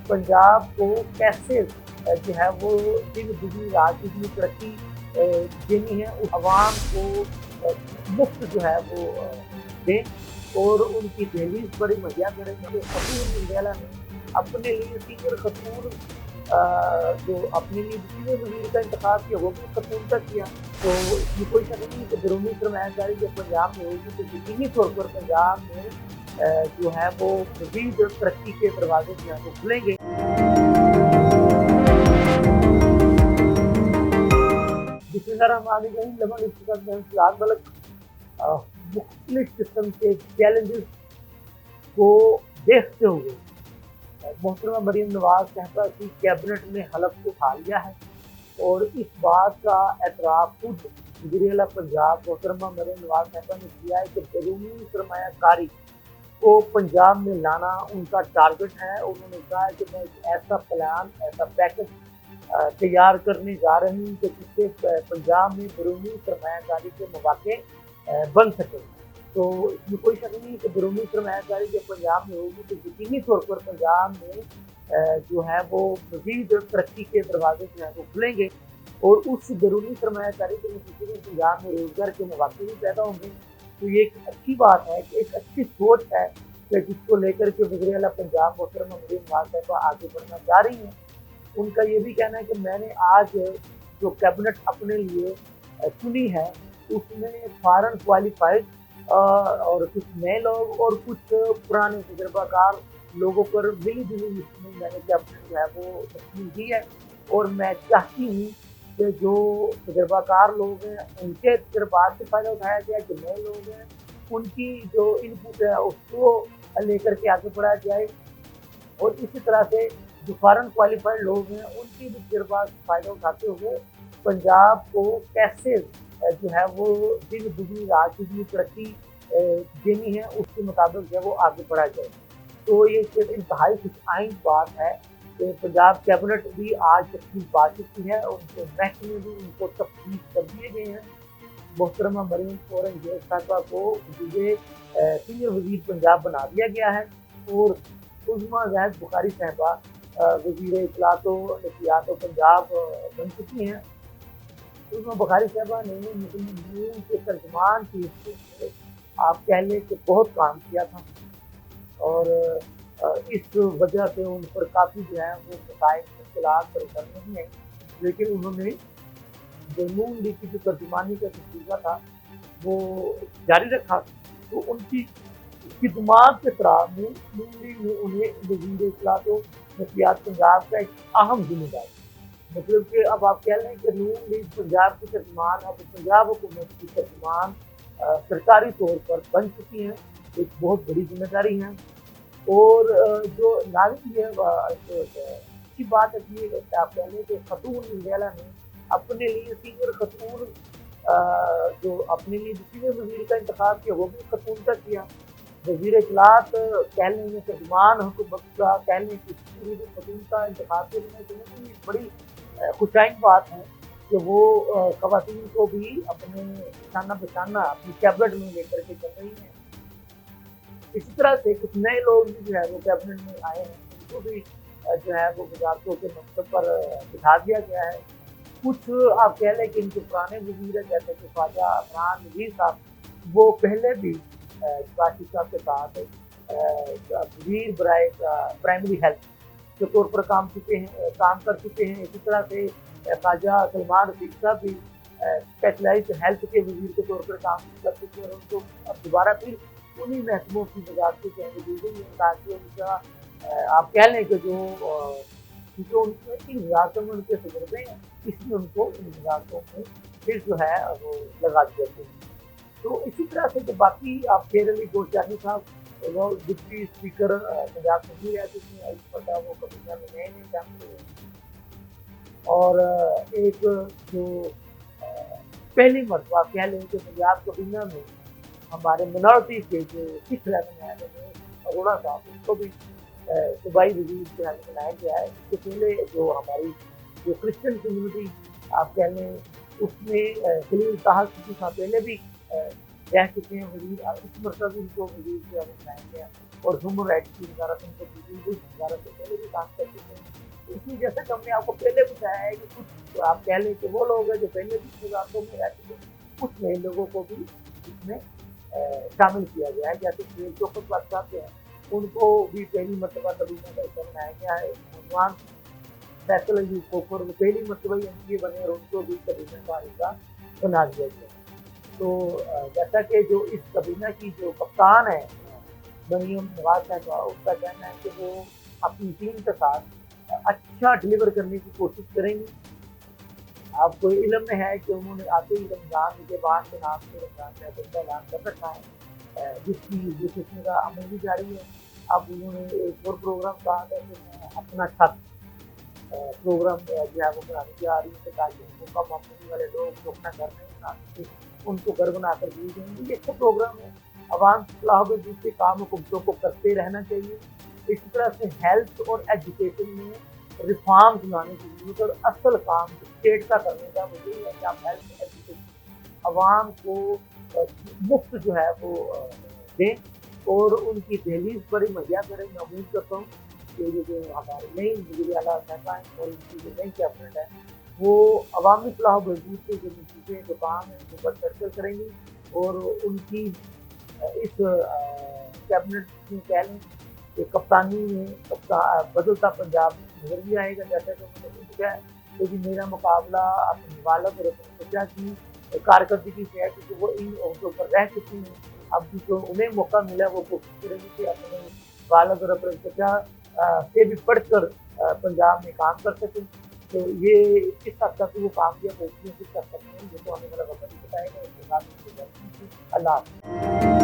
पंजाब को कैसे जो है वो दिन दुगनी रात दुगनी तरक्की देनी है, उस आवाम को मुफ्त जो है वो दें और उनकी दहलीज बड़ी मुहैया करें। कि खतून इंडिया ने अपने लिए सीनियर खतून जो अपने लिए सीनियर वजीर का इंतखाब किया वो भी खतून का किया। तो इसमें कोई शक नहीं कि बैरूनी सरमायाकारी जब पंजाब में होगी तो यकीनी तौर पर पंजाब में जो है वो मज़ीद तरक्की के दरवाजे जो है वो खुलेंगे। मुख्तलिफ किस्म के चैलेंजेस को देखते हुए मोहतरमा मरीम नवाज साहबा की कैबिनेट ने हलफ को उठा लिया है और इस बात का एतराफ़ खुद वज़ीर-ए-आला पंजाब मोहतरमा मरीम नवाज साहबा ने किया है कि बैरूनी सरमायाकारी को पंजाब में लाना उनका टारगेट है। उन्होंने कहा है कि मैं एक ऐसा प्लान, ऐसा पैकेज तैयार करने जा रही हूँ कि जिससे पंजाब में बैरूनी सरमायाकारी के मौके बन सके। तो इसमें कोई शक नहीं कि बैरूनी सरमायाकारी जब पंजाब में होगी तो यकीनी तौर पर पंजाब में जो है वो मज़ीद तरक्की के दरवाजे जो है वो खुलेंगे और उस बैरूनी सरमायाकारी के नतीजे में पंजाब में रोज़गार के मौके भी पैदा होंगे। तो ये एक अच्छी बात है कि एक अच्छी सोच है कि जिसको लेकर के वज़ीर-ए-आला पंजाब मोहतरमा मरीम नवाज साहबा आगे बढ़ना चाह रही हैं। उनका ये भी कहना है कि मैंने आज जो कैबिनेट अपने लिए चुनी है उसमें फॉरेन क्वालिफाइड और कुछ नए लोग और कुछ पुराने तजर्बाकार लोगों पर मिली जुली मैंने कैबिनेट जो है वो तस्लीम की है और मैं चाहती हूँ कि जो तजर्बाकार लोग हैं उनके तजर्बात से फ़ायदा उठाया जाए, जो नए लोग हैं उनकी जो इनपुट है उसको लेकर के आगे बढ़ाया जाए और इसी तरह से जो फॉरेन क्वालिफाइड लोग हैं उनकी भी तजर्बात से फ़ायदा उठाते हुए पंजाब को कैसे जो है वो दिन दुगनी रात दुगनी तरक्की देनी है उसके मुताबिक जो है वो आगे बढ़ा जाए। तो ये इंतहाई खुश आइंद बात है कि पंजाब कैबिनेट भी आज तफसील पा चुकी है, उनके महकमे भी उनको तफसील कर दिए गए हैं। मोहतरमा मरीम औरंगजेब साहबा को सीनियर वजीर पंजाब बना दिया गया है और उज़्मा ज़ाहिद बुखारी साहबा वजीर इत्तलात व नशरियात पंजाब बन चुकी हैं। उज़्मा बुखारी साहबा ने मुस्लिम लीग के तर्जुमान की आप कह लें कि बहुत काम किया था और इस वजह से उन पर काफ़ी जो है वो मसाइल मुश्किलात परेशानी नहीं आई, लेकिन उन्होंने जो नून लीग की जो तर्जुमानी का तजुर्बा था वो जारी रखा। तो उनकी खिदमात के तराव में नून लीग ने उन्हें वज़ीर इत्तलात व नशरियात पंजाब का एक अहम जिम्मेदारी, मतलब कि अब आप कह लें कि नून लीग पंजाब की तर्जुमान अब पंजाब हुकूमत की तर्जुमान सरकारी तौर पर बन चुकी हैं। एक बहुत बड़ी जिम्मेदारी है और जो नाज़रीन ये अच्छी बात है कि आप कह लें कि खतून इंडिया ने अपने लिए सीनियर खतून जो अपने लिए सीनियर वजीर का इंतखाब किया वो भी खतून का किया। वज़ीर इत्तलात कह लें तर्जुमान हुकूमत का कह लें कि पूरी खतून का इंतखाब किया, बड़ी खुशाइन बात है कि वो ख़वातीन को भी अपने निशाना बचाना अपनी कैबिनेट में लेकर के चल रही हैं। इसी तरह से कुछ नए लोग भी जो है वो कैबिनेट में आए हैं, उनको भी जो है वो वज़ारतों के मनसब पर बिठा दिया गया है। कुछ आप कह लें कि इनके पुराने वज़ीर हैं जैसे कि ख्वाजा इमरान नज़ीर साहब, वो पहले भी काशिफ साहब के साथ वज़ीर बराए प्राइमरी हेल्थ के तौर पर काम कर चुके हैं। इसी तरह से ख्वाजा सलमान रफ़ीक साहब भी स्पेशलाइज्ड हेल्थ के वज़ीर के तौर पर काम कर चुके हैं और उनको अब दोबारा फिर उन्हीं महकमों की वज़ारतें दी गई हैं ताकि उनका आप कह लें कि जो उनकी वज़ारतों में उनके तजुर्बे हैं इसमें उनको इन वज़ारतों में फिर जो है वो लगा दिया गया। तो इसी तरह से जो बाकी आप शेर अली गोरचानी साहब वो डिप्टी स्पीकर पंजाब असेंबली रह चुके हैं, इस पता वो कमिटियाँ में नए शामिल हुए और एक जो पहली मरतबा कह लें कि पंजाब कबीना में हमारे मिनॉरिटी के जो सिख रहने आए हैं अरोड़ा साहब, उनको भी सूबाई वज़ीर के हल्के बनाया गया है। इससे पहले जो हमारी जो क्रिश्चियन कम्यूनिटी आप कह लें उसमें खलील ताहा पहले भी रह चुके हैं वज़ीर, इस मरतबा उनको वज़ीर के हल्के बनाया गया। और ह्यूमन राइट्स की वजारत उनको दी गई, उस वजारत से पहले भी काम कर चुके हैं। इसी जैसे कि हमने आपको पहले बताया है कि कुछ तो आप कह लें कि वो लोग हैं जो पहले भी वजारतों में रह चुके, कुछ नए लोगों को भी इसमें शामिल किया गया है। जैसे सुनील चौकस बादशाह हैं, उनको भी पहली मरतबा कबीना का हिस्सा बनाया गया है। नौजवान फैसल अयूब कोकर वो पहली मरतबा एमपी बने और उनको भी कबीना का हिस्सा बना दिया गया। तो जैसा कि जो इस कबीना की जो कप्तान है मरियम नवाज साहबा, उसका कहना है कि वो अपनी टीम के साथ अच्छा डिलीवर करने की कोशिश करेंगी। आपको इल्म में है कि उन्होंने आते ही रमज़ान के बाद के नाम से रमज़ान महफिल का ऐलान कर रखा है, जिसकी जो किस्म का अमल भी जारी है। अब उन्होंने एक और प्रोग्राम कहा था कि मैं अपना छत प्रोग्राम जो है वो बनाने जा रही है, ताकि उनको कम आमदनी वाले लोग जो अपना घर नहीं बना सकते उनको घर बनाकर दिए जाएंगे। ये अच्छा प्रोग्राम है। अवाम सलाह के काम हुकूमतों को करते रहना चाहिए। इसी तरह से हेल्थ और एजुकेशन में रिफॉर्म्स लाने की जरूरत, और असल काम स्टेट का करने का वो यही है कि आप हेल्थ एजुकेशन अवाम को मुफ्त जो है वो दें और उनकी दहलीज पर ही मुहैया करें। मैं उम्मीद करता हूँ कि ये जो हमारे नई वज़ीर आला साहिबा हैं और उनकी जो नई कैबिनेट है वो अवामी फलाह बहबूद के जो नतीजे जो काम है उन पर चर्चा करेंगी, और उनकी इस कैबिनेट में कह लें कि कप्तानी में बदलता पंजाब नजर भी आएगा। जैसा कि उन्होंने पूछा है कि मेरा मुकाबला अपनी वालद और अपनी चचा की कारकर्दगी से है, क्योंकि वो इन अहदों पर रह चुकी हैं। अब जो उन्हें मौका मिला वो कोशिश करेंगे कि अपने वालद और अपने चचा से भी बढ़कर पंजाब में काम कर सकें। तो ये किस हद तक वो कामयाब होती है, किस हद तक नहीं, ये तो हमें वाला वक्त ही बताएगा। इसके बाद अल्लाह।